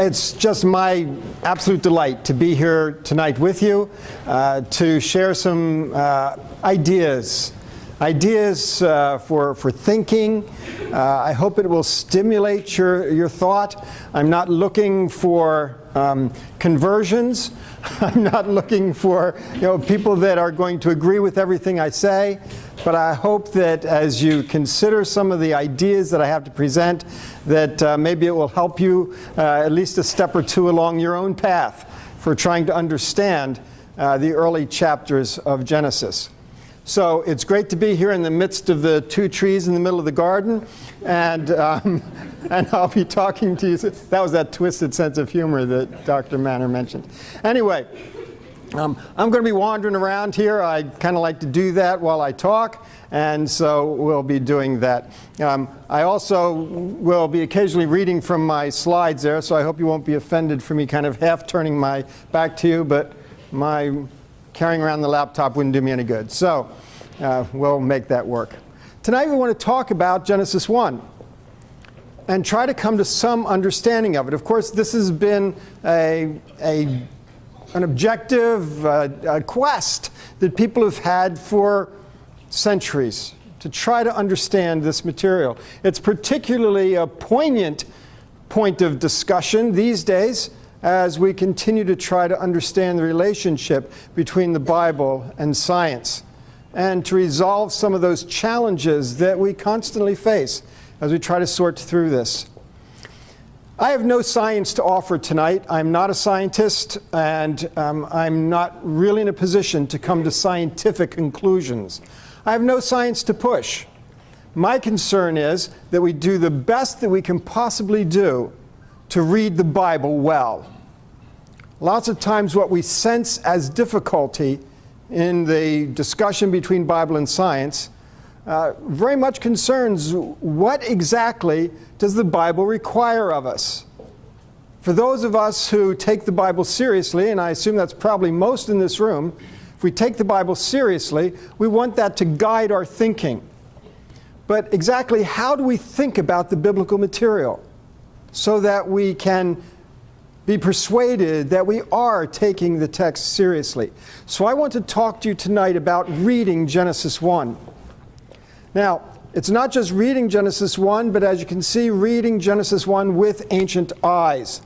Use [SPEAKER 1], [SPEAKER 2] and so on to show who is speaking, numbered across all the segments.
[SPEAKER 1] It's just my absolute delight to be here tonight with you to share some ideas for thinking. I hope it will stimulate your thought. I'm not looking for conversions. I'm not looking for people that are going to agree with everything I say. But I hope that as you consider some of the ideas that I have to present, that maybe it will help you at least a step or two along your own path for trying to understand the early chapters of Genesis. So it's great to be here in the midst of the two trees in the middle of the garden, and I'll be talking to you. That was that twisted sense of humor that Dr. Manor mentioned. Anyway, I'm going to be wandering around here. I kind of like to do that while I talk, and so we'll be doing that. I also will be occasionally reading from my slides there, so I hope you won't be offended for me kind of half turning my back to you, but my carrying around the laptop wouldn't do me any good. So we'll make that work. Tonight we want to talk about Genesis 1 and try to come to some understanding of it. Of course, this has been an objective, a quest that people have had for centuries to try to understand this material. It's particularly a poignant point of discussion these days as we continue to try to understand the relationship between the Bible and science and to resolve some of those challenges that we constantly face as we try to sort through this. I have no science to offer tonight. I'm not a scientist, and I'm not really in a position to come to scientific conclusions. I have no science to push. My concern is that we do the best that we can possibly do to read the Bible well. Lots of times what we sense as difficulty in the discussion between Bible and science very much concerns what exactly does the Bible require of us. For those of us who take the Bible seriously, and I assume that's probably most in this room, if we take the Bible seriously, we want that to guide our thinking. But exactly how do we think about the biblical material so that we can be persuaded that we are taking the text seriously? So I want to talk to you tonight about reading Genesis 1. Now, it's not just reading Genesis 1, but as you can see, reading Genesis 1 with ancient eyes.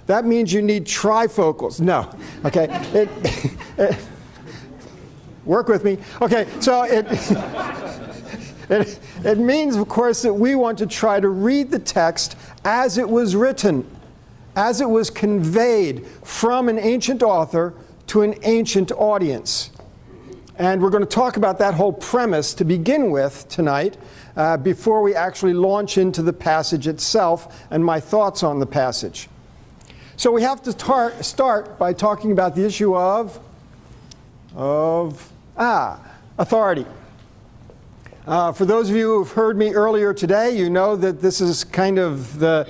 [SPEAKER 1] That means you need trifocals. No, okay. Work with me. Okay, so it means, of course, that we want to try to read the text as it was written, as it was conveyed from an ancient author to an ancient audience. And we're going to talk about that whole premise to begin with tonight before we actually launch into the passage itself and my thoughts on the passage. So we have to start by talking about the issue of authority. For those of you who have heard me earlier today, you know that this is kind of the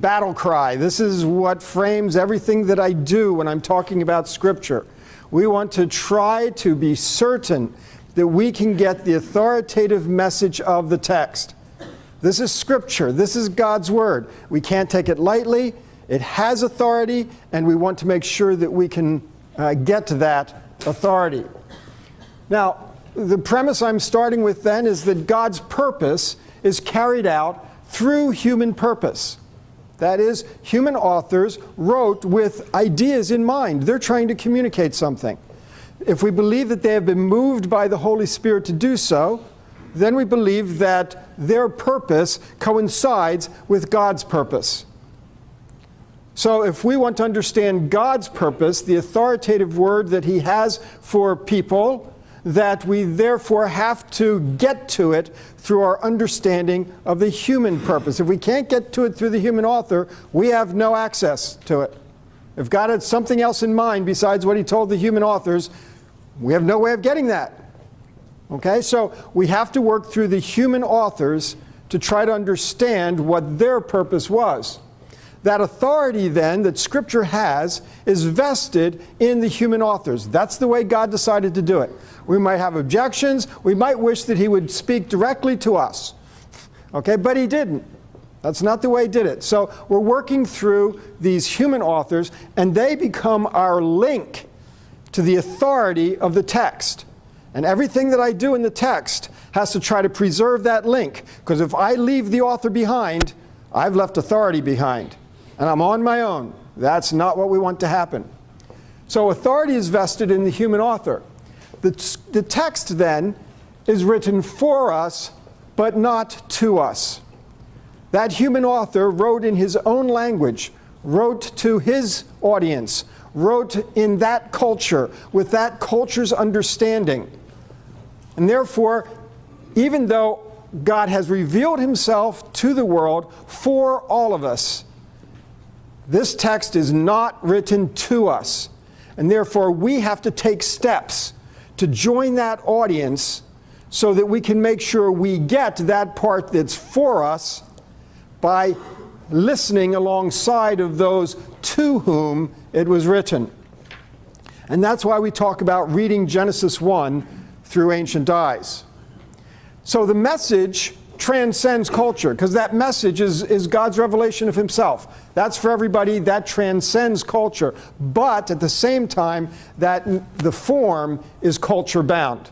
[SPEAKER 1] battle cry. This is what frames everything that I do when I'm talking about Scripture. We want to try to be certain that we can get the authoritative message of the text. This is Scripture. This is God's Word. We can't take it lightly. It has authority, and we want to make sure that we can get to that authority. Now, the premise I'm starting with then is that God's purpose is carried out through human purpose. That is, human authors wrote with ideas in mind. They're trying to communicate something. If we believe that they have been moved by the Holy Spirit to do so, then we believe that their purpose coincides with God's purpose. So if we want to understand God's purpose, the authoritative word that He has for people, that we therefore have to get to it through our understanding of the human purpose. If we can't get to it through the human author, we have no access to it. If God had something else in mind besides what He told the human authors, we have no way of getting that. Okay, so we have to work through the human authors to try to understand what their purpose was. That authority then that Scripture has is vested in the human authors. That's the way God decided to do it. We might have objections. We might wish that He would speak directly to us. Okay, but He didn't. That's not the way he did it. So we're working through these human authors, and they become our link to the authority of the text. And everything that I do in the text has to try to preserve that link, because if I leave the author behind, I've left authority behind, and I'm on my own. That's not what we want to happen. So authority is vested in the human author. The text then is written for us, but not to us. That human author wrote in his own language, wrote to his audience, wrote in that culture, with that culture's understanding. And therefore, even though God has revealed himself to the world for all of us, this text is not written to us. And therefore, we have to take steps to join that audience so that we can make sure we get that part that's for us by listening alongside of those to whom it was written. And that's why we talk about reading Genesis 1 through ancient eyes. So the message transcends culture, because that message is God's revelation of himself. That's for everybody. That transcends culture. But at the same time, that the form is culture bound.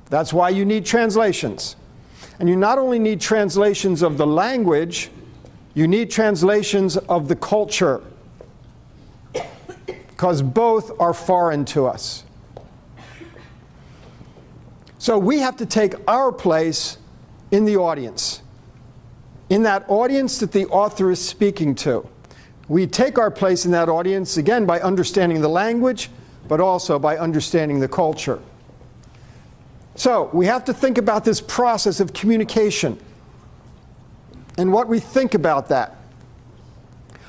[SPEAKER 1] That's why you need translations. And you not only need translations of the language, you need translations of the culture, because both are foreign to us. So we have to take our place in the audience, in that audience that the author is speaking to. We take our place in that audience, again, by understanding the language, but also by understanding the culture. So we have to think about this process of communication and what we think about that.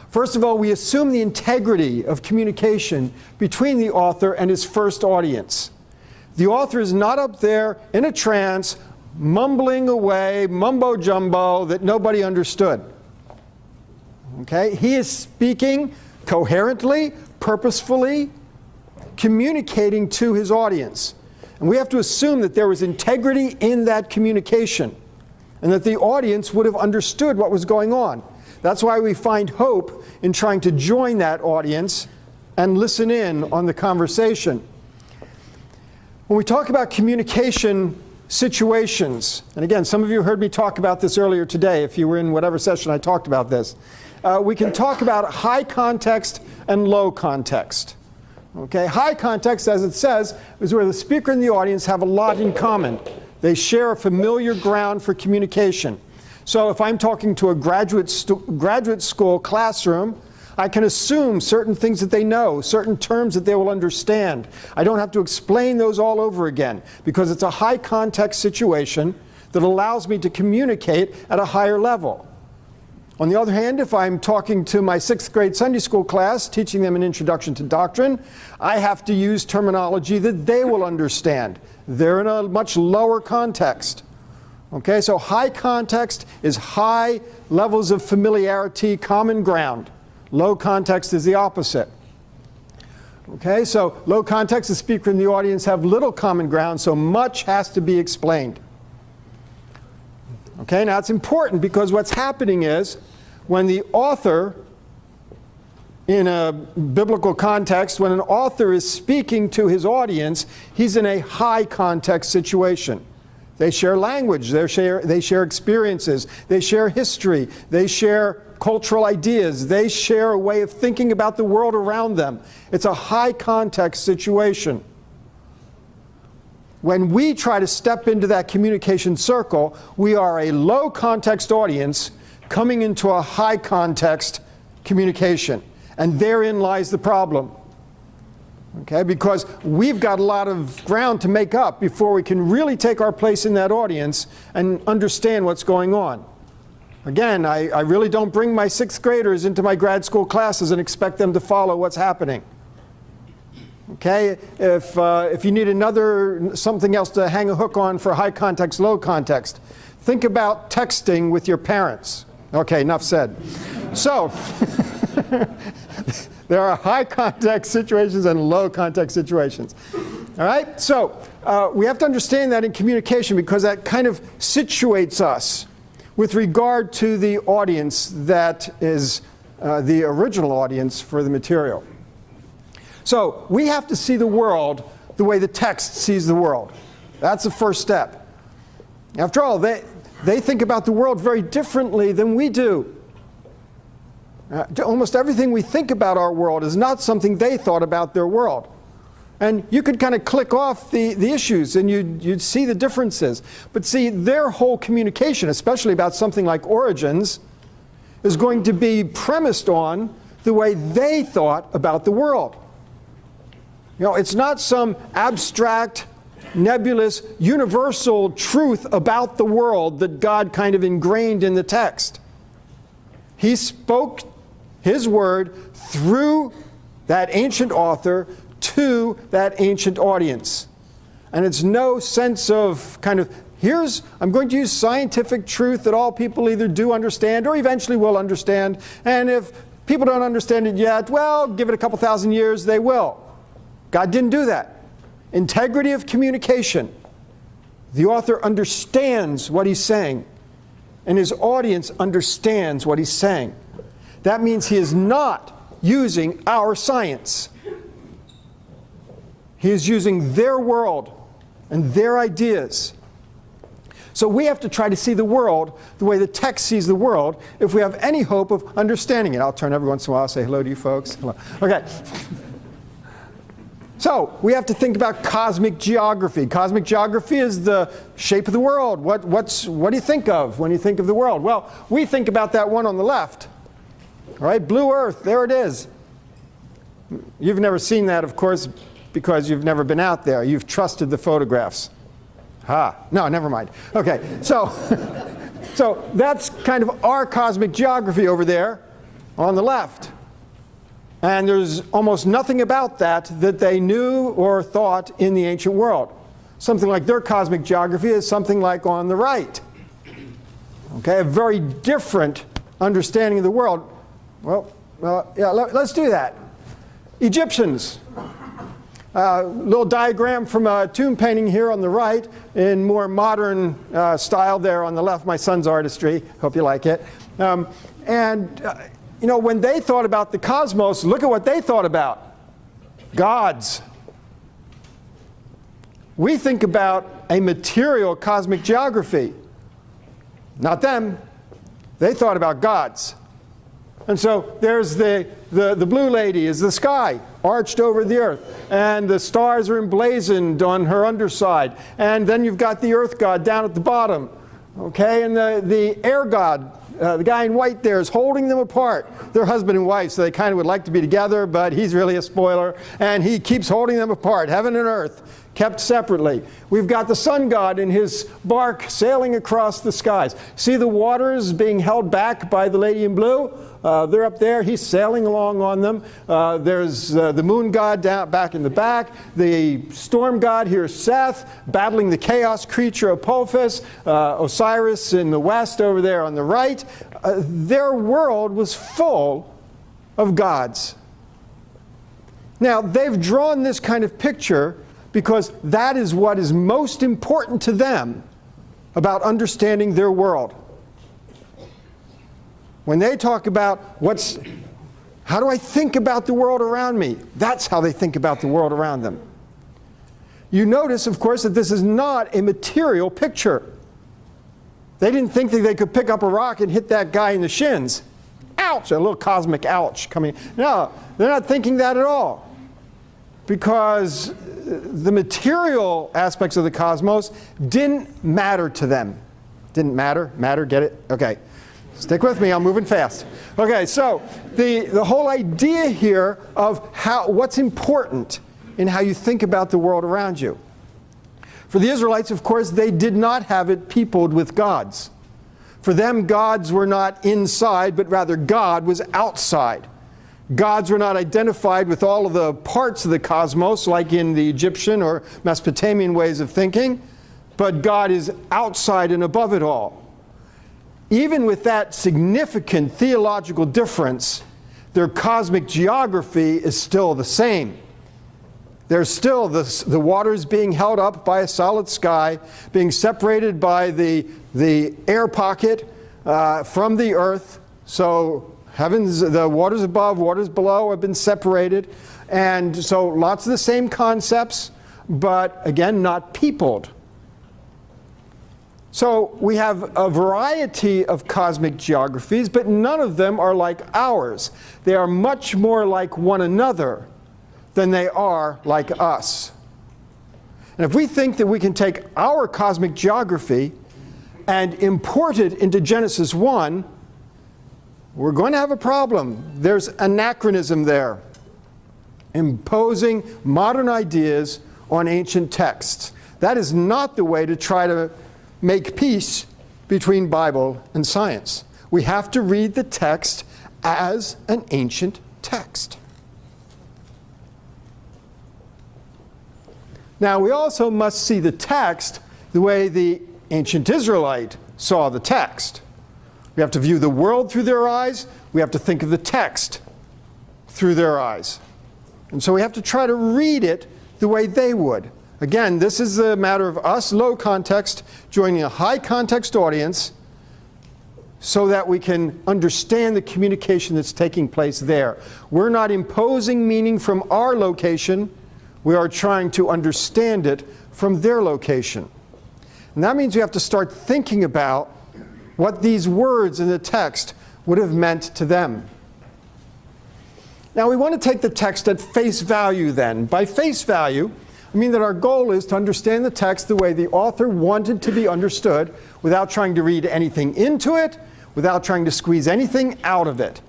[SPEAKER 1] First of all, we assume the integrity of communication between the author and his first audience. The author is not up there in a trance, mumbling away, mumbo-jumbo that nobody understood. Okay? He is speaking coherently, purposefully, communicating to his audience. And we have to assume that there was integrity in that communication, and that the audience would have understood what was going on. That's why we find hope in trying to join that audience and listen in on the conversation. When we talk about communication situations, and again, some of you heard me talk about this earlier today, if you were in whatever session I talked about this, we can talk about high context and low context. Okay? High context, as it says, is where the speaker and the audience have a lot in common. They share a familiar ground for communication. So if I'm talking to a graduate school classroom, I can assume certain things that they know, certain terms that they will understand. I don't have to explain those all over again, because it's a high context situation that allows me to communicate at a higher level. On the other hand, if I'm talking to my 6th grade Sunday school class, teaching them an introduction to doctrine, I have to use terminology that they will understand. They're in a much lower context. Okay, so high context is high levels of familiarity, common ground. Low context is the opposite. Okay, so low context, the speaker and the audience have little common ground, so much has to be explained. Okay, now it's important, because what's happening is when the author, in a biblical context, when an author is speaking to his audience, he's in a high context situation. They share language, they share experiences, they share history, they share cultural ideas, they share a way of thinking about the world around them. It's a high context situation. When we try to step into that communication circle, we are a low context audience coming into a high context communication. And therein lies the problem. Okay, because we've got a lot of ground to make up before we can really take our place in that audience and understand what's going on. Again, I really don't bring my 6th graders into my grad school classes and expect them to follow what's happening. Okay, if you need something else to hang a hook on for high context, low context, think about texting with your parents. Okay, enough said. So, there are high context situations and low context situations. All right, so we have to understand that in communication, because that kind of situates us. with regard to the audience that is the original audience for the material. So we have to see the world the way the text sees the world. That's the first step. After all, they think about the world very differently than we do. Almost everything we think about our world is not something they thought about their world. And you could kind of click off the issues and you'd see the differences. But see, their whole communication, especially about something like origins, is going to be premised on the way they thought about the world. You know, it's not some abstract, nebulous, universal truth about the world that God kind of ingrained in the text. He spoke His word through that ancient author to that ancient audience. And it's no sense of kind of, I'm going to use scientific truth that all people either do understand or eventually will understand. And if people don't understand it yet, well, give it a couple thousand years, they will. God didn't do that. Integrity of communication. The author understands what he's saying, and his audience understands what he's saying. That means he is not using our science. He is using their world and their ideas. So we have to try to see the world the way the text sees the world if we have any hope of understanding it. I'll turn every once in a while and say hello to you folks. Hello. Okay. So we have to think about cosmic geography. Cosmic geography is the shape of the world. What do you think of when you think of the world? Well, we think about that one on the left. All right, blue Earth, there it is. You've never seen that, of course, because you've never been out there. You've trusted the photographs. No, never mind. Okay, so that's kind of our cosmic geography over there on the left. And there's almost nothing about that they knew or thought in the ancient world. Something like their cosmic geography is something like on the right. Okay, a very different understanding of the world. Well, yeah, let's do that. Egyptians. Little diagram from a tomb painting here on the right in more modern style there on the left. My son's artistry. Hope you like it. You know, when they thought about the cosmos, look at what they thought about. Gods. We think about a material cosmic geography. Not them. They thought about gods. And so there's the blue lady is the sky arched over the earth. And the stars are emblazoned on her underside. And then you've got the earth god down at the bottom. Okay, and the air god, the guy in white there, is holding them apart. They're husband and wife, so they kind of would like to be together, but he's really a spoiler. And he keeps holding them apart, heaven and earth, kept separately. We've got the sun god in his bark sailing across the skies. See the waters being held back by the lady in blue? They're up there. He's sailing along on them. There's the moon god down back in the back. The storm god, here's Seth, battling the chaos creature Apophis. Osiris in the west over there on the right. Their world was full of gods. Now, they've drawn this kind of picture because that is what is most important to them about understanding their world. When they talk about how do I think about the world around me? That's how they think about the world around them. You notice, of course, that this is not a material picture. They didn't think that they could pick up a rock and hit that guy in the shins. Ouch! A little cosmic ouch coming. No, they're not thinking that at all. Because the material aspects of the cosmos didn't matter to them. Didn't matter? Matter? Get it? Okay. Stick with me, I'm moving fast. Okay, so the whole idea here of what's important in how you think about the world around you. For the Israelites, of course, they did not have it peopled with gods. For them, gods were not inside, but rather God was outside. Gods were not identified with all of the parts of the cosmos, like in the Egyptian or Mesopotamian ways of thinking, but God is outside and above it all. Even with that significant theological difference, their cosmic geography is still the same. There's still the waters being held up by a solid sky, being separated by the air pocket from the earth. So heavens, the waters above, waters below have been separated. And so lots of the same concepts, but again, not peopled. So we have a variety of cosmic geographies, but none of them are like ours. They are much more like one another than they are like us. And if we think that we can take our cosmic geography and import it into Genesis 1, we're going to have a problem. There's anachronism there, imposing modern ideas on ancient texts. That is not the way to try to make peace between Bible and science. We have to read the text as an ancient text. Now, we also must see the text the way the ancient Israelite saw the text. We have to view the world through their eyes. We have to think of the text through their eyes. And so we have to try to read it the way they would. Again, this is a matter of us, low context, joining a high context audience so that we can understand the communication that's taking place there. We're not imposing meaning from our location. We are trying to understand it from their location. And that means we have to start thinking about what these words in the text would have meant to them. Now, we want to take the text at face value then. By face value, I mean that our goal is to understand the text the way the author wanted to be understood without trying to read anything into it, without trying to squeeze anything out of it.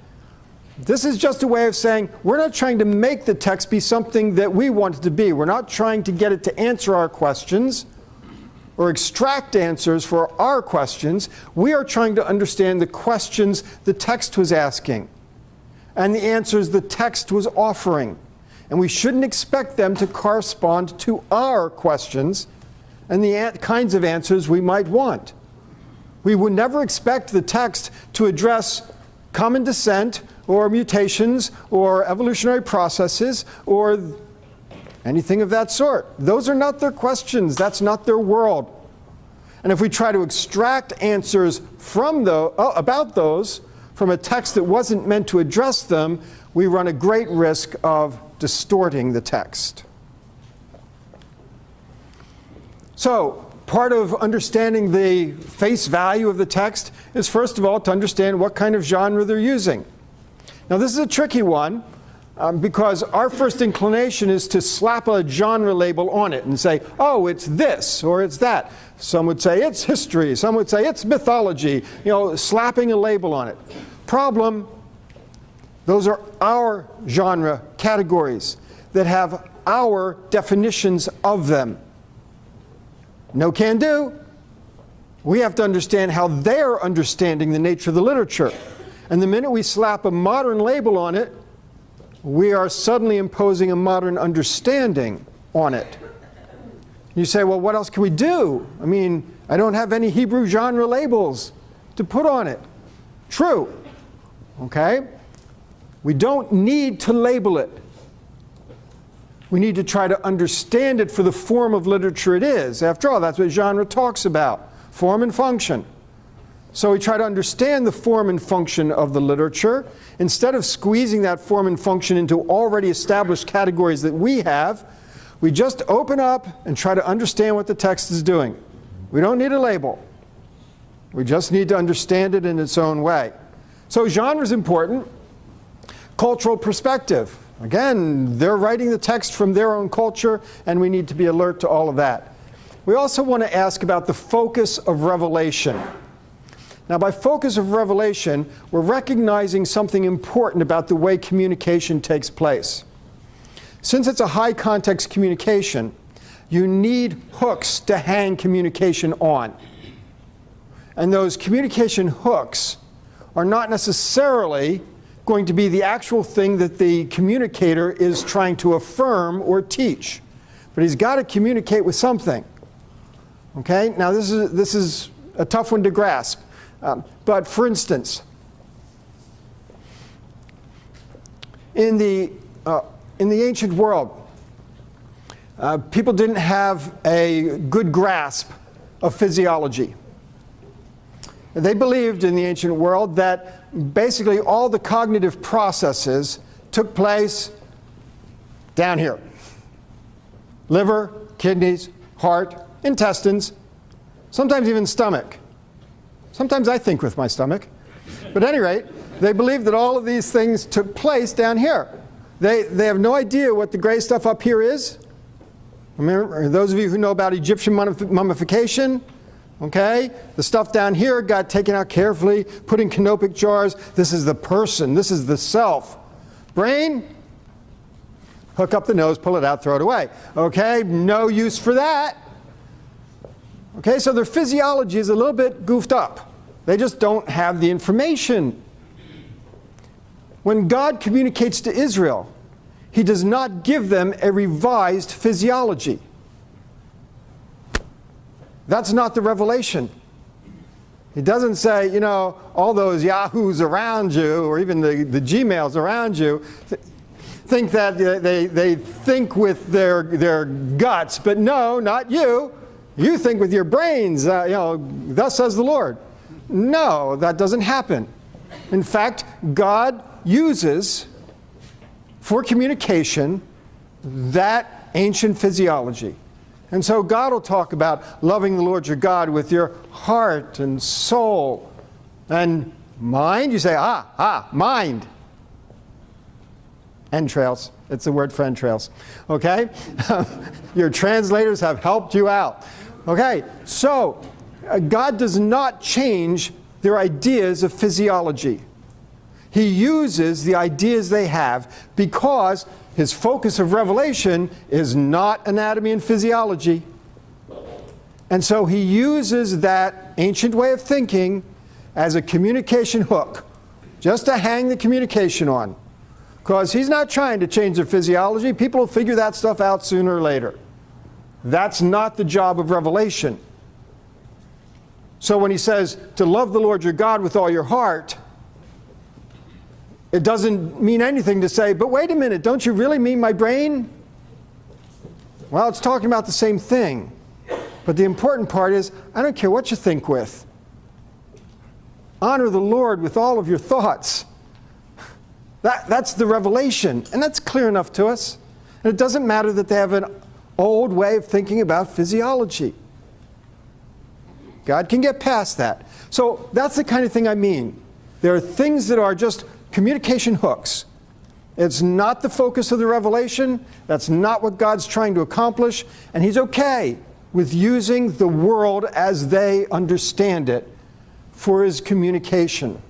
[SPEAKER 1] This is just a way of saying we're not trying to make the text be something that we want it to be. We're not trying to get it to answer our questions or extract answers for our questions. We are trying to understand the questions the text was asking and the answers the text was offering. And we shouldn't expect them to correspond to our questions and the kinds of answers we might want. We would never expect the text to address common descent or mutations or evolutionary processes or anything of that sort. Those are not their questions. That's not their world. And if we try to extract answers from about those from a text that wasn't meant to address them, we run a great risk of distorting the text. So, part of understanding the face value of the text is, first of all, to understand what kind of genre they're using. Now, this is a tricky one because our first inclination is to slap a genre label on it and say, oh, it's this or it's that. Some would say it's history. Some would say it's mythology. You know, slapping a label on it. Problem: those are our genre categories that have our definitions of them. No can do. We have to understand how they're understanding the nature of the literature. And the minute we slap a modern label on it, we are suddenly imposing a modern understanding on it. You say, well, what else can we do? I mean, I don't have any Hebrew genre labels to put on it. True. Okay? We don't need to label it. We need to try to understand it for the form of literature it is. After all, that's what genre talks about, form and function. So we try to understand the form and function of the literature. Instead of squeezing that form and function into already established categories that we have, we just open up and try to understand what the text is doing. We don't need a label. We just need to understand it in its own way. So genre is important. Cultural perspective. Again, they're writing the text from their own culture, and we need to be alert to all of that. We also want to ask about the focus of revelation. Now, by focus of revelation, we're recognizing something important about the way communication takes place. Since it's a high context communication, you need hooks to hang communication on. And those communication hooks are not necessarily going to be the actual thing that the communicator is trying to affirm or teach. But he's got to communicate with something. Okay? Now, this is a tough one to grasp. But for instance, in the ancient world, people didn't have a good grasp of physiology. They believed in the ancient world that basically all the cognitive processes took place down here. Liver, kidneys, heart, intestines, sometimes even stomach. Sometimes I think with my stomach. But at any rate, they believed that all of these things took place down here. They have no idea what the gray stuff up here is. Remember, those of you who know about Egyptian mummification, okay, the stuff down here got taken out carefully, put in canopic jars. This is the person, this is the self. Brain, hook up the nose, pull it out, throw it away. Okay, no use for that. Okay, so their physiology is a little bit goofed up. They just don't have the information. When God communicates to Israel, He does not give them a revised physiology. That's not the revelation. He doesn't say, you know, all those yahoos around you, or even the Gmails around you, think that they think with their guts, but no, not you. You think with your brains, thus says the Lord. No, that doesn't happen. In fact, God uses, for communication, that ancient physiology. And so God will talk about loving the Lord your God with your heart and soul and mind. You say, mind. Entrails. It's the word for entrails. Okay? Your translators have helped you out. Okay, so God does not change their ideas of physiology. He uses the ideas they have because His focus of revelation is not anatomy and physiology. And so He uses that ancient way of thinking as a communication hook, just to hang the communication on. Because He's not trying to change their physiology. People will figure that stuff out sooner or later. That's not the job of revelation. So when He says to love the Lord your God with all your heart, it doesn't mean anything to say, but wait a minute, don't you really mean my brain? Well, it's talking about the same thing. But the important part is, I don't care what you think with. Honor the Lord with all of your thoughts. That's the revelation, and that's clear enough to us. And it doesn't matter that they have an old way of thinking about physiology. God can get past that. So that's the kind of thing I mean. There are things that are just communication hooks. It's not the focus of the revelation. That's not what God's trying to accomplish. And He's okay with using the world as they understand it for His communication.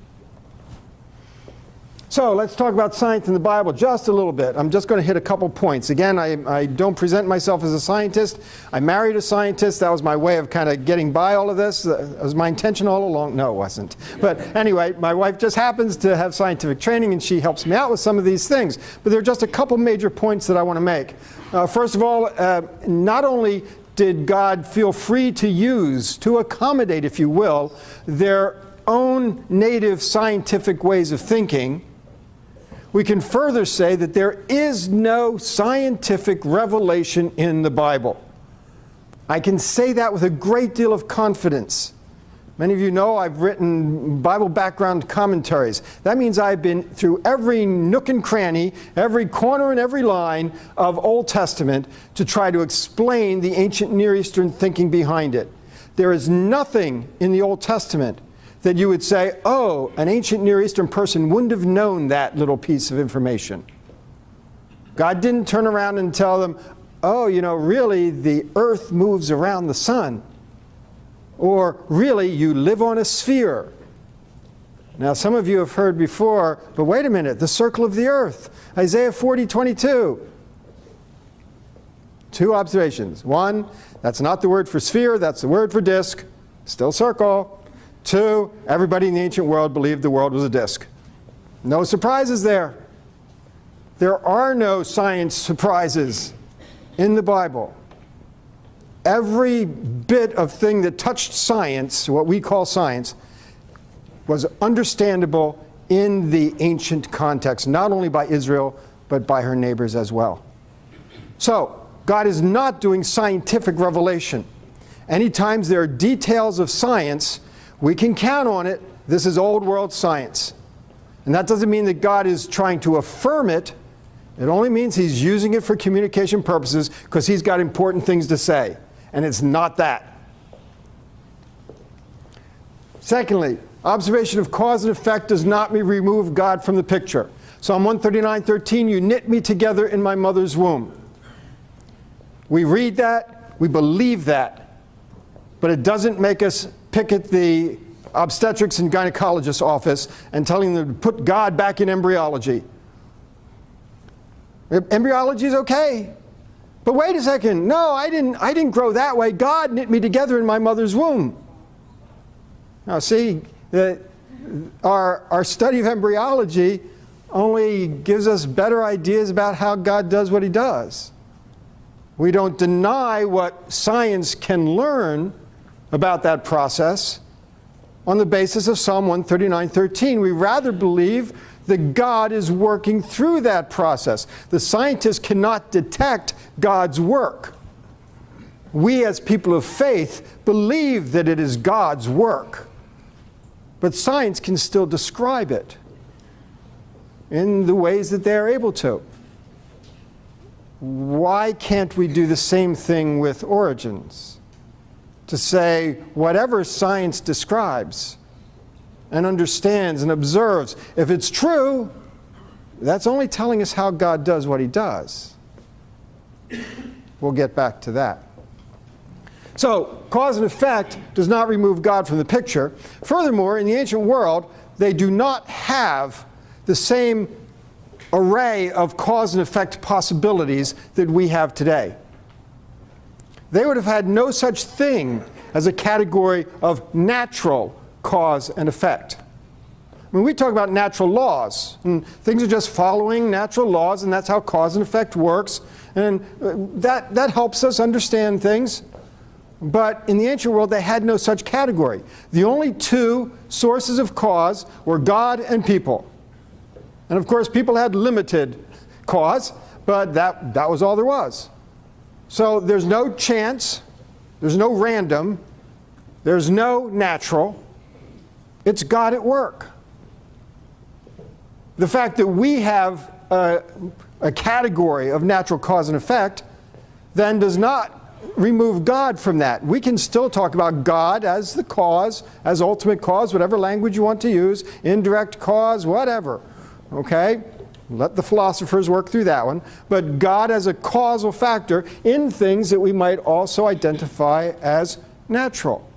[SPEAKER 1] So let's talk about science in the Bible just a little bit. I'm just going to hit a couple points. Again, I don't present myself as a scientist. I married a scientist. That was my way of kind of getting by all of this. That was my intention all along. No, it wasn't. But anyway, my wife just happens to have scientific training, and she helps me out with some of these things. But there are just a couple major points that I want to make. First of all, not only did God feel free to use, to accommodate, if you will, their own native scientific ways of thinking, we can further say that there is no scientific revelation in the Bible. I can say that with a great deal of confidence. Many of you know I've written Bible background commentaries. That means I've been through every nook and cranny, every corner and every line of Old Testament to try to explain the ancient Near Eastern thinking behind it. There is nothing in the Old Testament that you would say, oh, an ancient Near Eastern person wouldn't have known that little piece of information. God didn't turn around and tell them, oh, you know, really the earth moves around the sun. Or really you live on a sphere. Now some of you have heard before, but wait a minute, the circle of the earth. Isaiah 40:22. Two observations. One, that's not the word for sphere, that's the word for disk. Still circle. Two, everybody in the ancient world believed the world was a disk. No surprises there. There are no science surprises in the Bible. Every bit of thing that touched science, what we call science, was understandable in the ancient context, not only by Israel, but by her neighbors as well. So, God is not doing scientific revelation. Anytime there are details of science We can count on it. This is old world science. And that doesn't mean that God is trying to affirm it. It only means he's using it for communication purposes because he's got important things to say. And it's not that. Secondly, observation of cause and effect does not remove God from the picture. Psalm 139:13, you knit me together in my mother's womb. We read that, we believe that, but it doesn't make us pick at the obstetrics and gynecologist's office and telling them to put God back in embryology. Embryology is okay. But wait a second. No, I didn't grow that way. God knit me together in my mother's womb. Now see, our study of embryology only gives us better ideas about how God does what he does. We don't deny what science can learn about that process on the basis of Psalm 139:13. We rather believe that God is working through that process. The scientists cannot detect God's work. We as people of faith believe that it is God's work. But science can still describe it in the ways that they're able to. Why can't we do the same thing with origins? To say whatever science describes and understands and observes, if it's true, that's only telling us how God does what he does. We'll get back to that. So, cause and effect does not remove God from the picture. Furthermore, in the ancient world, they do not have the same array of cause and effect possibilities that we have today. They would have had no such thing as a category of natural cause and effect. I mean, we talk about natural laws, and things are just following natural laws, and that's how cause and effect works, and that helps us understand things. But in the ancient world, they had no such category. The only two sources of cause were God and people. And of course, people had limited cause, but that was all there was. So there's no chance, there's no random, there's no natural. It's God at work. The fact that we have a category of natural cause and effect then does not remove God from that. We can still talk about God as the cause, as ultimate cause, whatever language you want to use, indirect cause, whatever. Okay? Let the philosophers work through that one. But God as a causal factor in things that we might also identify as natural.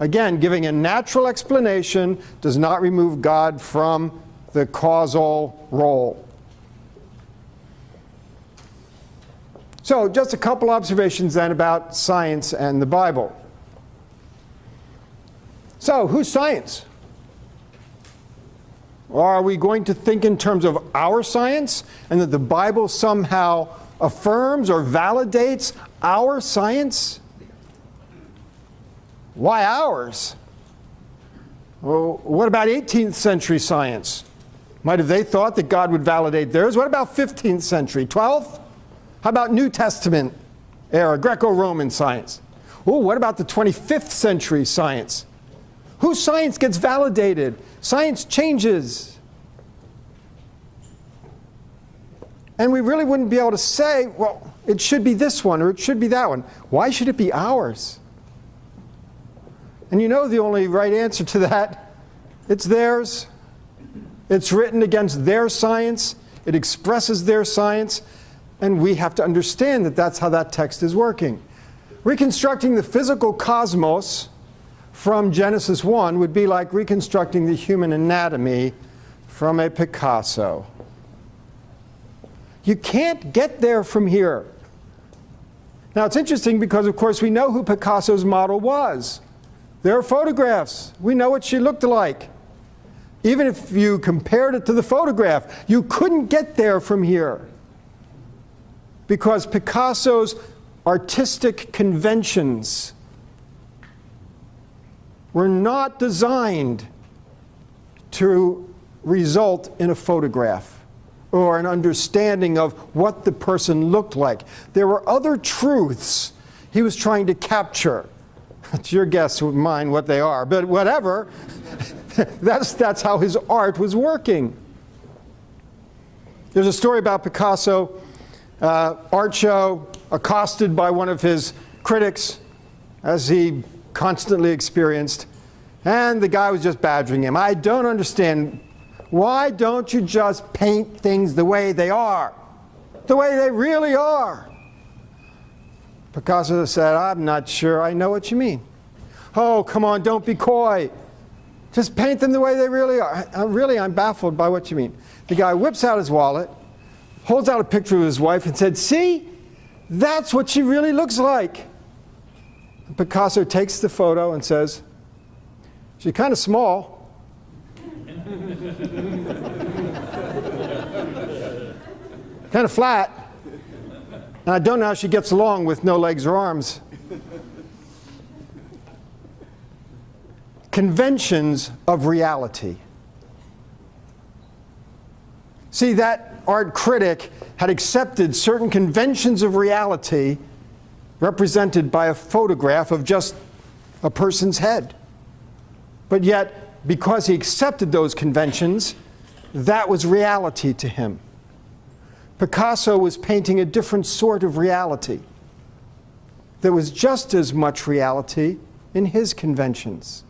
[SPEAKER 1] Again, giving a natural explanation does not remove God from the causal role. So, just a couple observations then about science and the Bible. So, who's science? Or are we going to think in terms of our science and that the Bible somehow affirms or validates our science? Why ours? Well, what about 18th century science? Might have they thought that God would validate theirs? What about 15th century? 12th? How about New Testament era, Greco-Roman science? Oh, what about the 25th century science? Whose science gets validated? Science changes. And we really wouldn't be able to say, well, it should be this one or it should be that one. Why should it be ours? And you know the only right answer to that. It's theirs. It's written against their science. It expresses their science. And we have to understand that that's how that text is working. Reconstructing the physical cosmos from Genesis 1 would be like reconstructing the human anatomy from a Picasso. You can't get there from here. Now it's interesting because, of course, we know who Picasso's model was. There are photographs. We know what she looked like. Even if you compared it to the photograph, you couldn't get there from here. Because Picasso's artistic conventions were not designed to result in a photograph or an understanding of what the person looked like. There were other truths he was trying to capture It's your guess with mine what they are, but whatever. That's how his art was working. There's a story about Picasso, art show, accosted by one of his critics, as he constantly experienced, and the guy was just badgering him. I don't understand. Why don't you just paint things the way they are? The way they really are? Picasso said, I'm not sure I know what you mean. Oh, come on, don't be coy. Just paint them the way they really are. I'm baffled by what you mean. The guy whips out his wallet, holds out a picture of his wife and said, see, that's what she really looks like. And Picasso takes the photo and says, she's kind of small. Kind of flat. And I don't know how she gets along with no legs or arms. Conventions of reality. See, that art critic had accepted certain conventions of reality represented by a photograph of just a person's head. But yet, because he accepted those conventions, that was reality to him. Picasso was painting a different sort of reality. There was just as much reality in his conventions.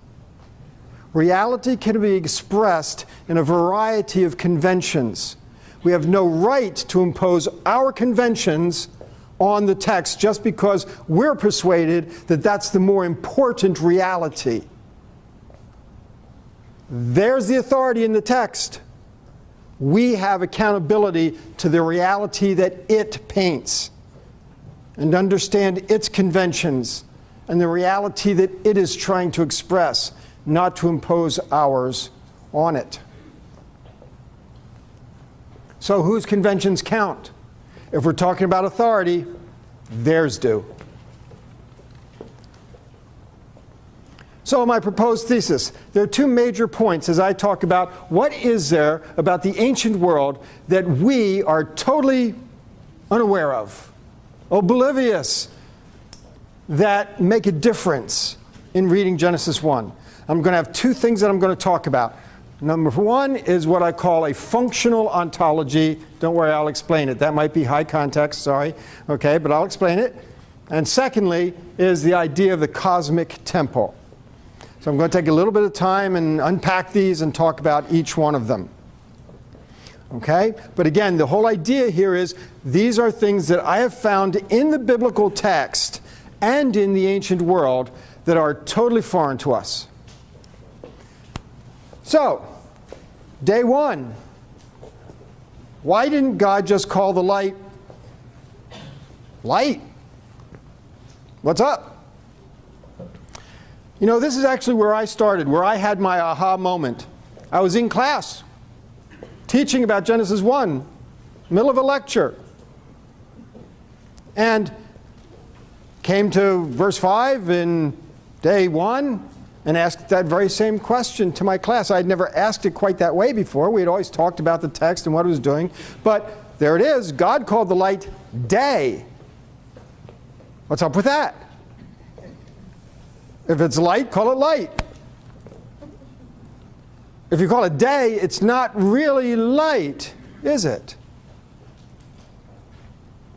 [SPEAKER 1] Reality can be expressed in a variety of conventions. We have no right to impose our conventions on the text just because we're persuaded that that's the more important reality. There's the authority in the text. We have accountability to the reality that it paints and understand its conventions and the reality that it is trying to express, not to impose ours on it. So whose conventions count? If we're talking about authority, theirs do. So my proposed thesis, there are two major points as I talk about what is there about the ancient world that we are totally unaware of, oblivious, that make a difference in reading Genesis 1. I'm going to have two things that I'm going to talk about. Number one is what I call a functional ontology. Don't worry, I'll explain it. That might be high context, sorry. Okay, but I'll explain it. And secondly is the idea of the cosmic temple. So I'm going to take a little bit of time and unpack these and talk about each one of them. Okay? But again, the whole idea here is these are things that I have found in the biblical text and in the ancient world that are totally foreign to us. So, day one. Why didn't God just call the light light? What's up? You know, this is actually where I started, where I had my aha moment. I was in class, teaching about Genesis 1, middle of a lecture. And came to verse 5 in day 1 and asked that very same question to my class. I had never asked it quite that way before. We had always talked about the text and what it was doing. But there it is. God called the light day. What's up with that? If it's light, call it light. If you call it day, it's not really light, is it?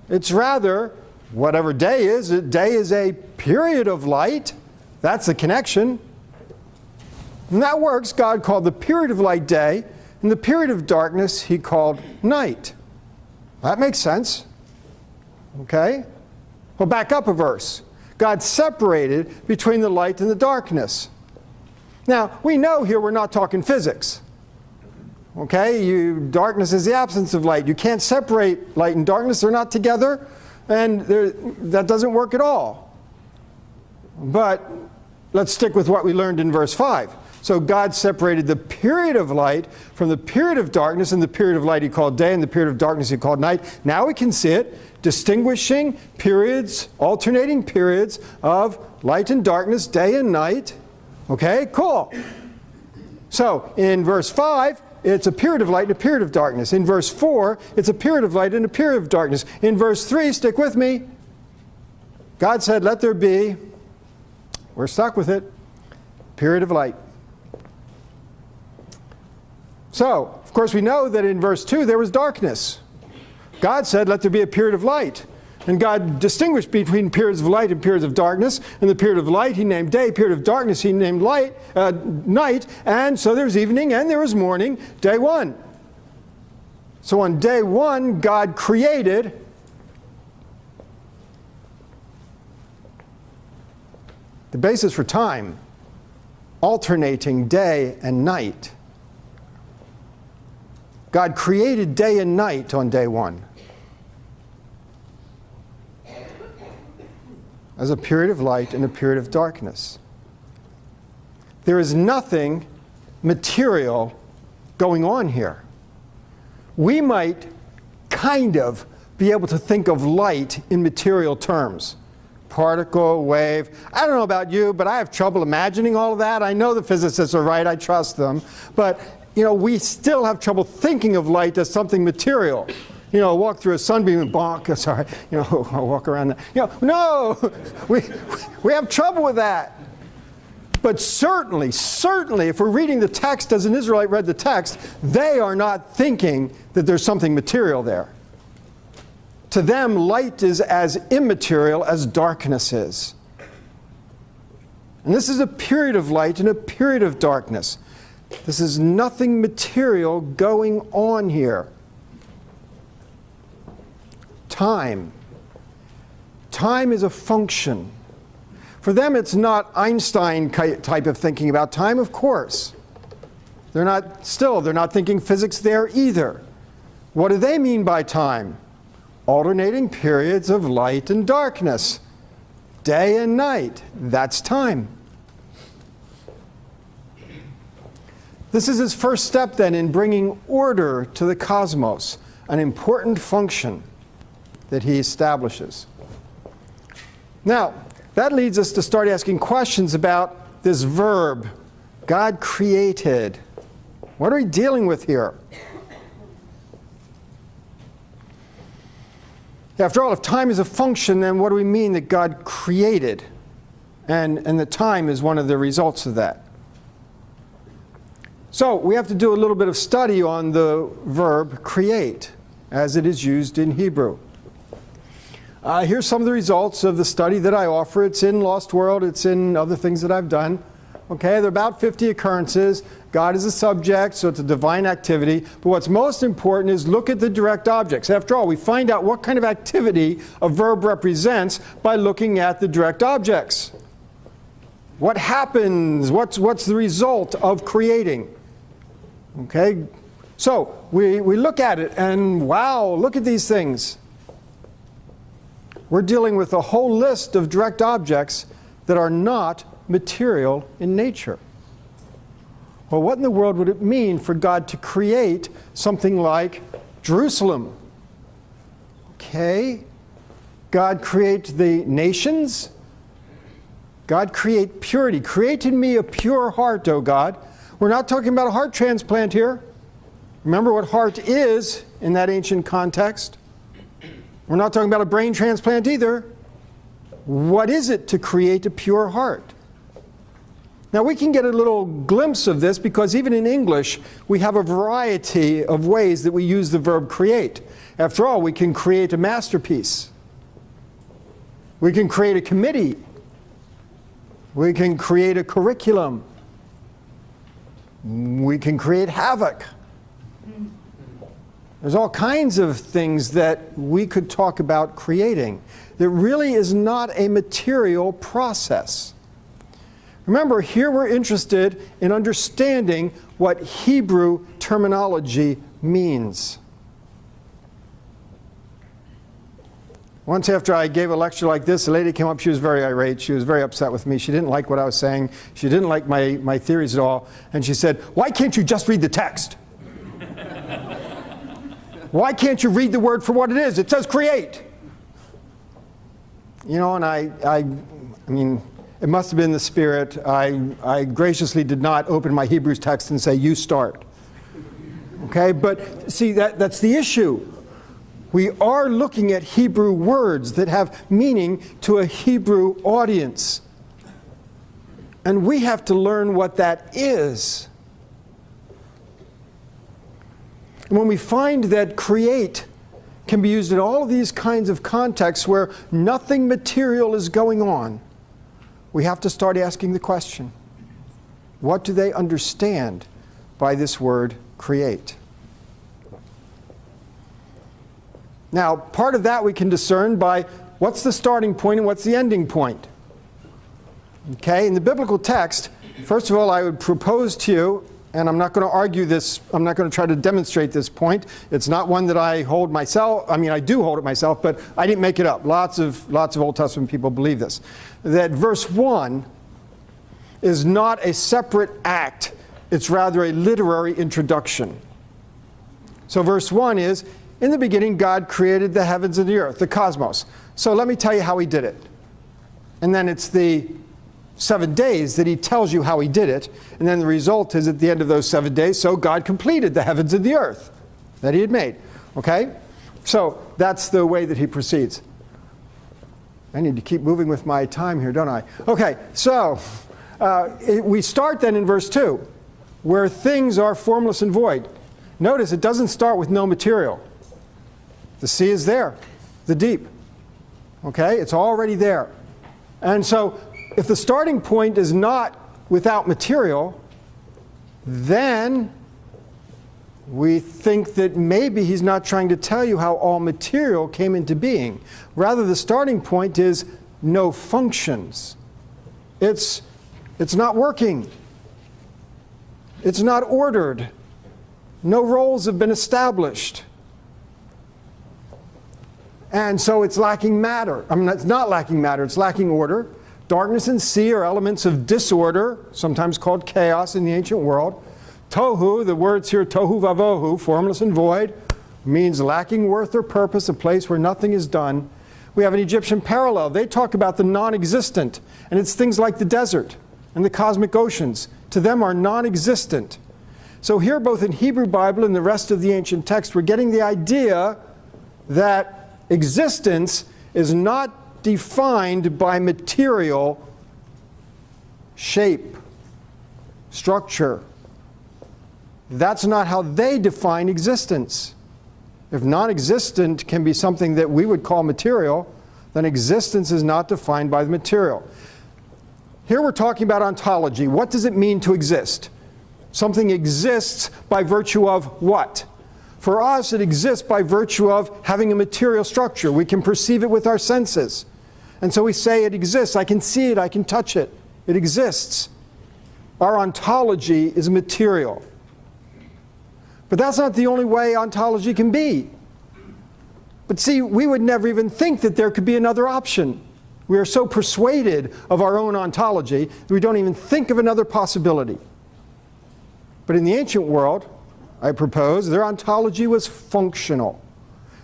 [SPEAKER 1] It's rather, whatever day is a period of light. That's the connection. And that works. God called the period of light day, and the period of darkness he called night. That makes sense. Okay? Well, back up a verse. God separated between the light and the darkness. Now, we know here we're not talking physics. Okay? Darkness is the absence of light. You can't separate light and darkness. They're not together, and that doesn't work at all. But let's stick with what we learned in verse 5. So God separated the period of light from the period of darkness, and the period of light he called day, and the period of darkness he called night. Now we can see it, distinguishing periods, alternating periods of light and darkness, day and night. Okay, cool. So in verse 5, it's a period of light and a period of darkness. In verse 4, it's a period of light and a period of darkness. In verse 3, stick with me, God said, let there be We're stuck with it. Period of light. So, of course, we know that in verse 2 there was darkness. God said, let there be a period of light. And God distinguished between periods of light and periods of darkness. In the period of light, he named day. Period of darkness, he named night. And so there was evening and there was morning, day one. So on day one, God created the basis for time, alternating day and night. God created day and night on day one as a period of light and a period of darkness. There is nothing material going on here. We might kind of be able to think of light in material terms. Particle, wave. I don't know about you, but I have trouble imagining all of that. I know the physicists are right. I trust them. But, we still have trouble thinking of light as something material. Walk through a sunbeam and bonk. Sorry. I'll walk around that. No! We have trouble with that. But certainly, if we're reading the text as an Israelite read the text, they are not thinking that there's something material there. To them, light is as immaterial as darkness is. And this is a period of light and a period of darkness. This is nothing material going on here. Time. Time is a function. For them, it's not Einstein type of thinking about time, of course. They're not thinking physics there either. What do they mean by time? Alternating periods of light and darkness. Day and night. That's time. This is his first step then in bringing order to the cosmos, an important function that he establishes. Now, that leads us to start asking questions about this verb, God created. What are we dealing with here? After all, if time is a function, then what do we mean that God created? And that time is one of the results of that. So we have to do a little bit of study on the verb create as it is used in Hebrew. Here's some of the results of the study that I offer. It's in Lost World. It's in other things that I've done. Okay, there are about 50 occurrences. God is a subject, so it's a divine activity. But what's most important is look at the direct objects. After all, we find out what kind of activity a verb represents by looking at the direct objects. What happens? What's the result of creating? Okay, so we look at it and wow, look at these things. We're dealing with a whole list of direct objects that are not material in nature. Well, what in the world would it mean for God to create something like Jerusalem? Okay, God create the nations. God create purity. Create in me a pure heart, O God. We're not talking about a heart transplant here. Remember what heart is in that ancient context. We're not talking about a brain transplant either. What is it to create a pure heart? Now we can get a little glimpse of this because even in English we have a variety of ways that we use the verb create. After all, we can create a masterpiece. We can create a committee. We can create a curriculum. We can create havoc. There's all kinds of things that we could talk about creating. There really is not a material process. Remember, here we're interested in understanding what Hebrew terminology means. Once after I gave a lecture like this, a lady came up, she was very irate, she was very upset with me, she didn't like what I was saying, she didn't like my theories at all, and she said, why can't you just read the text? Why can't you read the word for what it is? It says create. And I mean, it must have been the spirit. I graciously did not open my Hebrews text and say, you start. Okay, but see, that's the issue. We are looking at Hebrew words that have meaning to a Hebrew audience. And we have to learn what that is. And when we find that create can be used in all of these kinds of contexts where nothing material is going on, we have to start asking the question, what do they understand by this word create? Now, part of that we can discern by what's the starting point and what's the ending point. Okay, in the biblical text, first of all, I would propose to you, and I'm not going to argue this, I'm not going to try to demonstrate this point. It's not one that I hold myself. I mean, I do hold it myself, but I didn't make it up. Lots of Old Testament people believe this. That verse 1 is not a separate act. It's rather a literary introduction. So verse 1 is, in the beginning, God created the heavens and the earth, the cosmos. So let me tell you how he did it. And then it's the 7 days that he tells you how he did it. And then the result is at the end of those 7 days, so God completed the heavens and the earth that he had made. Okay? So that's the way that he proceeds. I need to keep moving with my time here, don't I? Okay, so we start then in verse 2, where things are formless and void. Notice it doesn't start with no material. The sea is there, the deep. Okay, it's already there. And so if the starting point is not without material, then we think that maybe he's not trying to tell you how all material came into being. Rather, the starting point is no functions. It's not working. It's not ordered. No roles have been established. And so it's lacking matter. I mean, it's not lacking matter, it's lacking order. Darkness and sea are elements of disorder, sometimes called chaos in the ancient world. Tohu, the words here, tohu vavohu, formless and void, means lacking worth or purpose, a place where nothing is done. We have an Egyptian parallel. They talk about the non-existent, and it's things like the desert and the cosmic oceans. To them are non-existent. So here, both in Hebrew Bible and the rest of the ancient text, we're getting the idea that existence is not defined by material shape, structure. That's not how they define existence. If non-existent can be something that we would call material, then existence is not defined by the material. Here we're talking about ontology. What does it mean to exist? Something exists by virtue of what? For us, it exists by virtue of having a material structure. We can perceive it with our senses. And so we say it exists. I can see it. I can touch it. It exists. Our ontology is material. But that's not the only way ontology can be. But see, we would never even think that there could be another option. We are so persuaded of our own ontology that we don't even think of another possibility. But in the ancient world, I propose, their ontology was functional.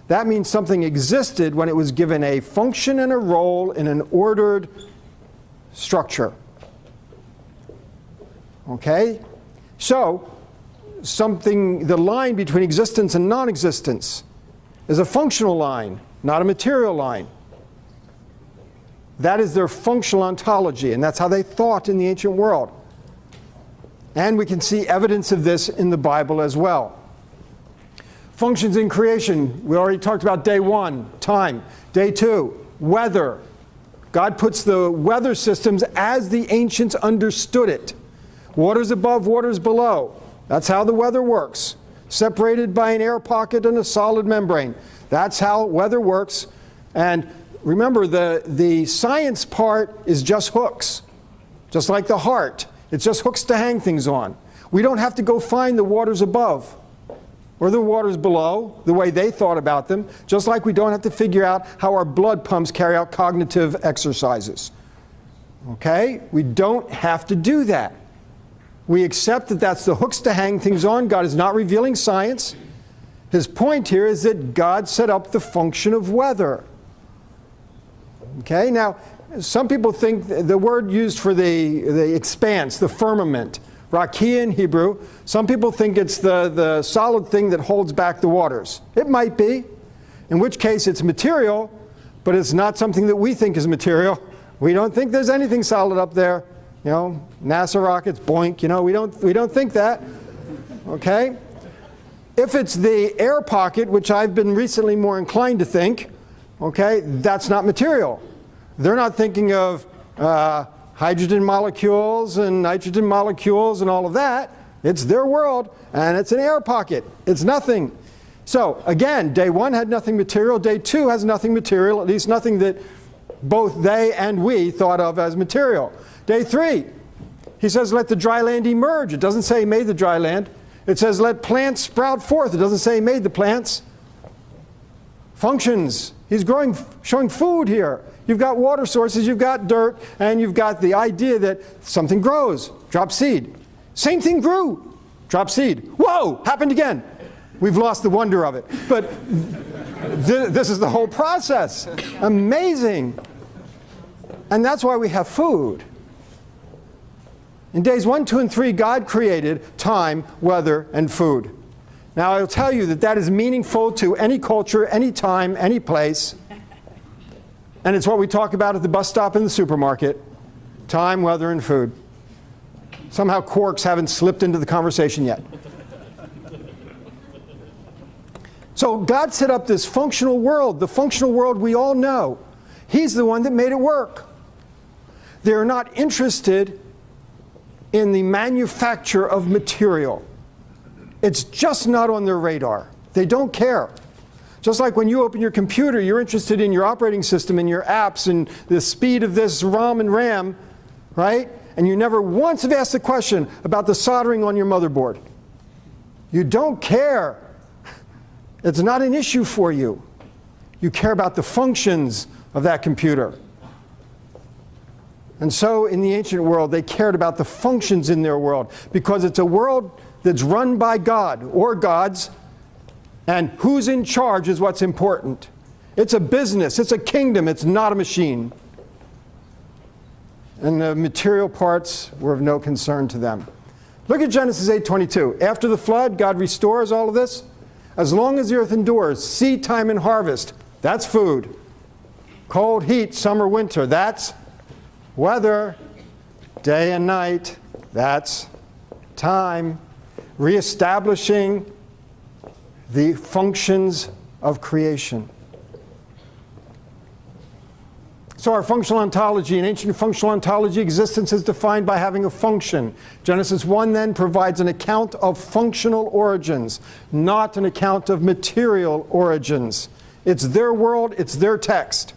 [SPEAKER 1] That means something existed when it was given a function and a role in an ordered structure. Okay? So, the line between existence and non-existence is a functional line, not a material line. That is their functional ontology, and that's how they thought in the ancient world. And we can see evidence of this in the Bible as well. Functions in creation. We already talked about day 1, time. Day 2, weather. God puts the weather systems as the ancients understood it. Waters above, waters below. That's how the weather works. Separated by an air pocket and a solid membrane. That's how weather works. And remember, the science part is just hooks. Just like the heart. It's just hooks to hang things on. We don't have to go find the waters above or the waters below the way they thought about them, just like we don't have to figure out how our blood pumps carry out cognitive exercises. Okay? We don't have to do that. We accept that that's the hooks to hang things on. God is not revealing science. His point here is that God set up the function of weather. Okay? Now, some people think the word used for the expanse, the firmament, rakia in Hebrew, some people think it's the solid thing that holds back the waters. It might be, in which case it's material, but it's not something that we think is material. We don't think there's anything solid up there. You know, NASA rockets, boink. You know, we don't think that. Okay? If it's the air pocket, which I've been recently more inclined to think, okay, that's not material. They're not thinking of hydrogen molecules and nitrogen molecules and all of that. It's their world, and it's an air pocket. It's nothing. So, again, day one had nothing material. Day two has nothing material, at least nothing that both they and we thought of as material. Day three, he says, let the dry land emerge. It doesn't say he made the dry land. It says, let plants sprout forth. It doesn't say he made the plants. Functions. He's showing food here. You've got water sources, you've got dirt, and you've got the idea that something grows. Drop seed. Same thing grew. Drop seed. Whoa! Happened again. We've lost the wonder of it. But this is the whole process. Amazing. And that's why we have food. In days 1, 2, and 3, God created time, weather, and food. Now, I'll tell you that is meaningful to any culture, any time, any place. And it's what we talk about at the bus stop and the supermarket. Time, weather, and food. Somehow quarks haven't slipped into the conversation yet. So God set up this functional world, the functional world we all know. He's the one that made it work. They're not interested in the manufacture of material. It's just not on their radar. They don't care. Just like when you open your computer, you're interested in your operating system and your apps and the speed of this ROM and RAM, right? And you never once have asked the question about the soldering on your motherboard. You don't care. It's not an issue for you. You care about the functions of that computer. And so in the ancient world, they cared about the functions in their world because it's a world that's run by God or gods, and who's in charge is what's important. It's a business, it's a kingdom, it's not a machine. And the material parts were of no concern to them. Look at Genesis 8:22. After the flood, God restores all of this. As long as the earth endures, seed time and harvest, that's food. Cold, heat, summer, winter, that's weather. Day and night, that's time. Reestablishing the functions of creation. So our functional ontology, in ancient functional ontology, existence is defined by having a function. Genesis 1 then provides an account of functional origins, not an account of material origins. It's their world, it's their text.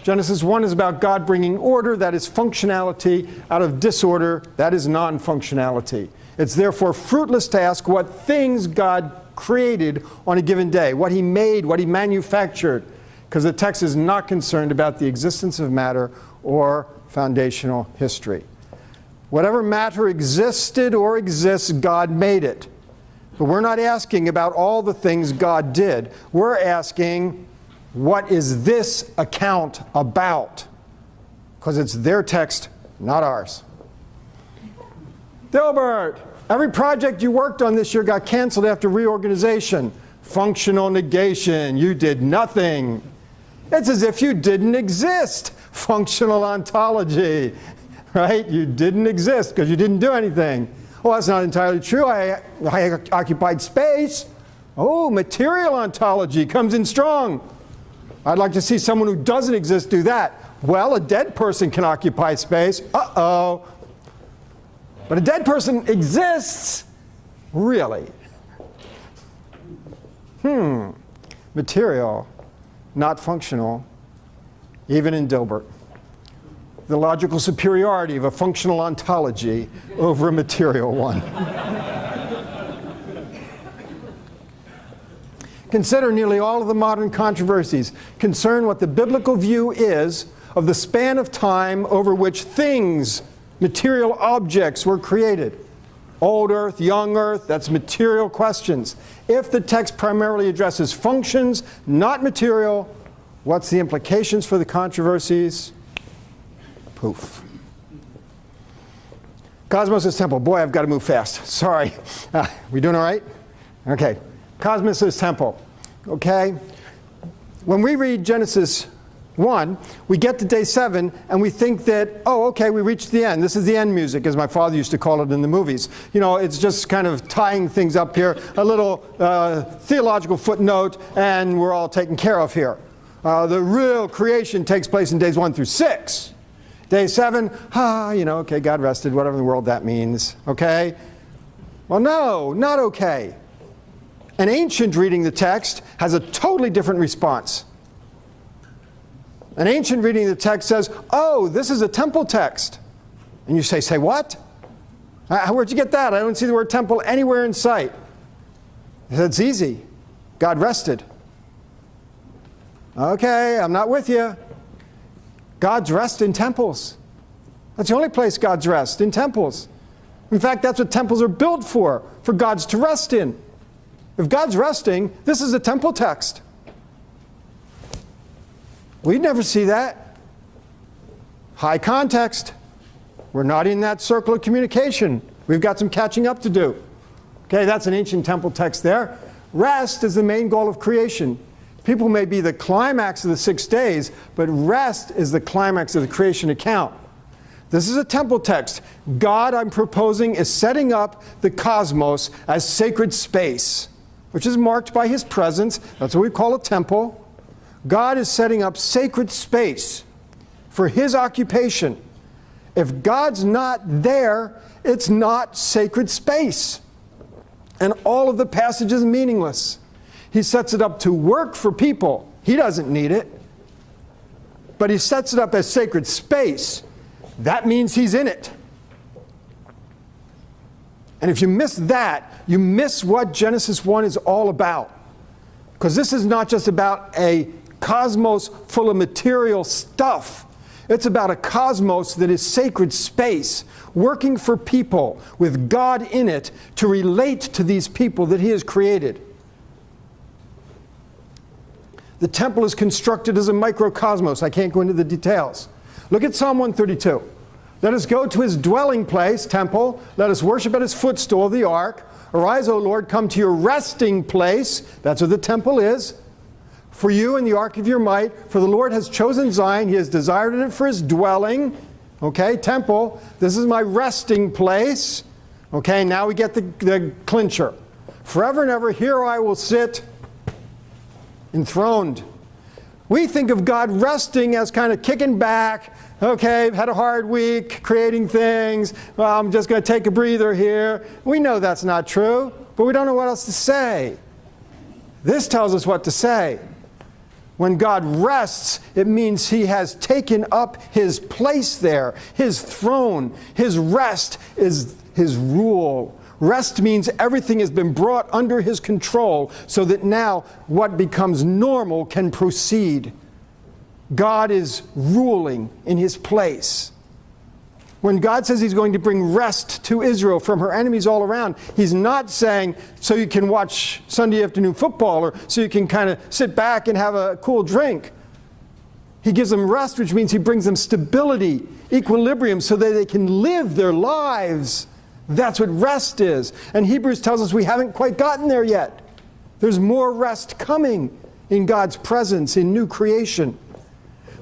[SPEAKER 1] Genesis 1 is about God bringing order, that is functionality, out of disorder, that is non-functionality. It's therefore fruitless to ask what things God created on a given day, what He made, what He manufactured, because the text is not concerned about the existence of matter or foundational history. Whatever matter existed or exists, God made it. But we're not asking about all the things God did. We're asking, what is this account about? Because it's their text, not ours. Dilbert, every project you worked on this year got canceled after reorganization. Functional negation. You did nothing. It's as if you didn't exist. Functional ontology. Right? You didn't exist because you didn't do anything. Well, that's not entirely true. I occupied space. Oh, material ontology comes in strong. I'd like to see someone who doesn't exist do that. Well, a dead person can occupy space. Uh-oh. But a dead person exists. Really? Material, not functional, even in Dilbert. The logical superiority of a functional ontology over a material one. Consider nearly all of the modern controversies concern what the biblical view is of the span of time over which things, material objects, were created. Old earth, young earth, that's material questions. If the text primarily addresses functions, not material, what's the implications for the controversies? Poof. Cosmos is temple. Boy, I've got to move fast. Sorry. We doing all right? Okay. Cosmos is temple. Okay? When we read Genesis One, we get to day 7 and we think that, oh, okay, we reached the end. This is the end music, as my father used to call it in the movies. You know, it's just kind of tying things up here, a little theological footnote, and we're all taken care of here. The real creation takes place in days 1 through 6. Day 7, you know, okay, God rested, whatever in the world that means, okay? Well, no, not okay. An ancient reading the text has a totally different response. An ancient reading of the text says, oh, this is a temple text. And you say what? Where'd you get that? I don't see the word temple anywhere in sight. He said, it's easy. God rested. Okay, I'm not with you. God's rest in temples. That's the only place God's rest, in temples. In fact, that's what temples are built for God's to rest in. If God's resting, this is a temple text. We'd never see that. High context. We're not in that circle of communication. We've got some catching up to do. Okay, that's an ancient temple text there. Rest is the main goal of creation. People may be the climax of the 6 days, but rest is the climax of the creation account. This is a temple text. God, I'm proposing, is setting up the cosmos as sacred space, which is marked by His presence. That's what we call a temple. God is setting up sacred space for His occupation. If God's not there, it's not sacred space. And all of the passage is meaningless. He sets it up to work for people. He doesn't need it. But He sets it up as sacred space. That means He's in it. And if you miss that, you miss what Genesis 1 is all about. Because this is not just about a cosmos full of material stuff. It's about a cosmos that is sacred space, working for people with God in it to relate to these people that He has created. The temple is constructed as a microcosmos. I can't go into the details. Look at Psalm 132. Let us go to His dwelling place, temple. Let us worship at His footstool, the ark. Arise, O Lord, come to your resting place. That's what the temple is. For you in the ark of your might. For the Lord has chosen Zion. He has desired it for His dwelling. Okay, temple. This is my resting place. Okay, now we get the clincher. Forever and ever, here I will sit enthroned. We think of God resting as kind of kicking back. Okay, I've had a hard week, creating things. Well, I'm just going to take a breather here. We know that's not true, but we don't know what else to say. This tells us what to say. When God rests, it means He has taken up His place there, His throne. His rest is His rule. Rest means everything has been brought under His control so that now what becomes normal can proceed. God is ruling in His place. When God says He's going to bring rest to Israel from her enemies all around, He's not saying so you can watch Sunday afternoon football or so you can kind of sit back and have a cool drink. He gives them rest, which means He brings them stability, equilibrium, so that they can live their lives. That's what rest is. And Hebrews tells us we haven't quite gotten there yet. There's more rest coming in God's presence in new creation.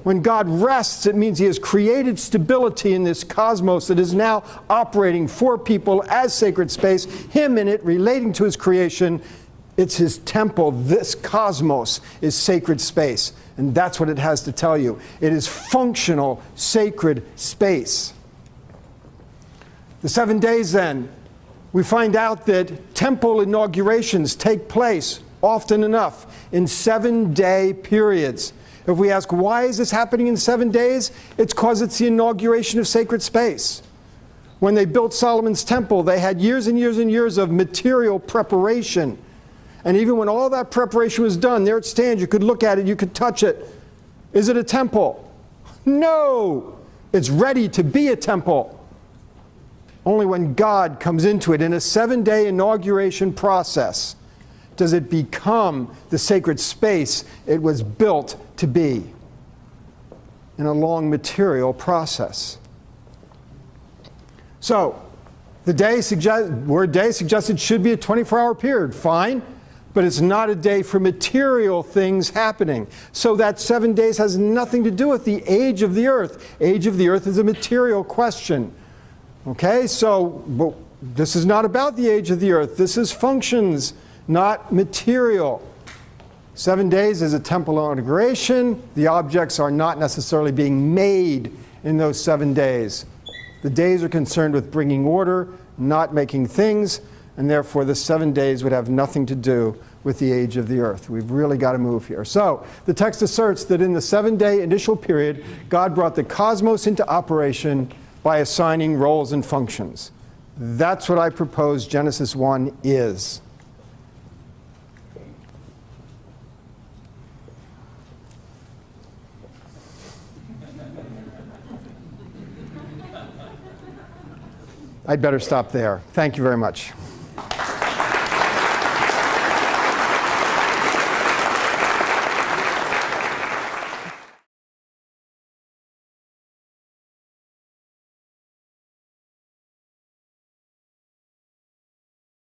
[SPEAKER 1] When God rests, it means He has created stability in this cosmos that is now operating for people as sacred space, Him in it, relating to His creation. It's His temple. This cosmos is sacred space. And that's what it has to tell you. It is functional, sacred space. The 7 days then, we find out that temple inaugurations take place often enough in 7-day periods. If we ask, why is this happening in 7 days? It's because it's the inauguration of sacred space. When they built Solomon's temple, they had years and years and years of material preparation. And even when all that preparation was done, there it stands. You could look at it, you could touch it. Is it a temple? No! It's ready to be a temple. Only when God comes into it in a 7-day inauguration process does it become the sacred space it was built to be in a long material process. So, the word day suggested should be a 24-hour period. Fine. but it's not a day for material things happening. So that 7 days has nothing to do with the age of the earth. Age of the earth is a material question. Okay, so this is not about the age of the earth. This is functions, not material. 7 days is a temporal integration. The objects are not necessarily being made in those 7 days. The days are concerned with bringing order, not making things, and therefore the 7 days would have nothing to do with the age of the earth. We've really got to move here. So the text asserts that in the 7-day initial period, God brought the cosmos into operation by assigning roles and functions. That's what I propose Genesis 1 is. I'd better stop there. Thank you very much.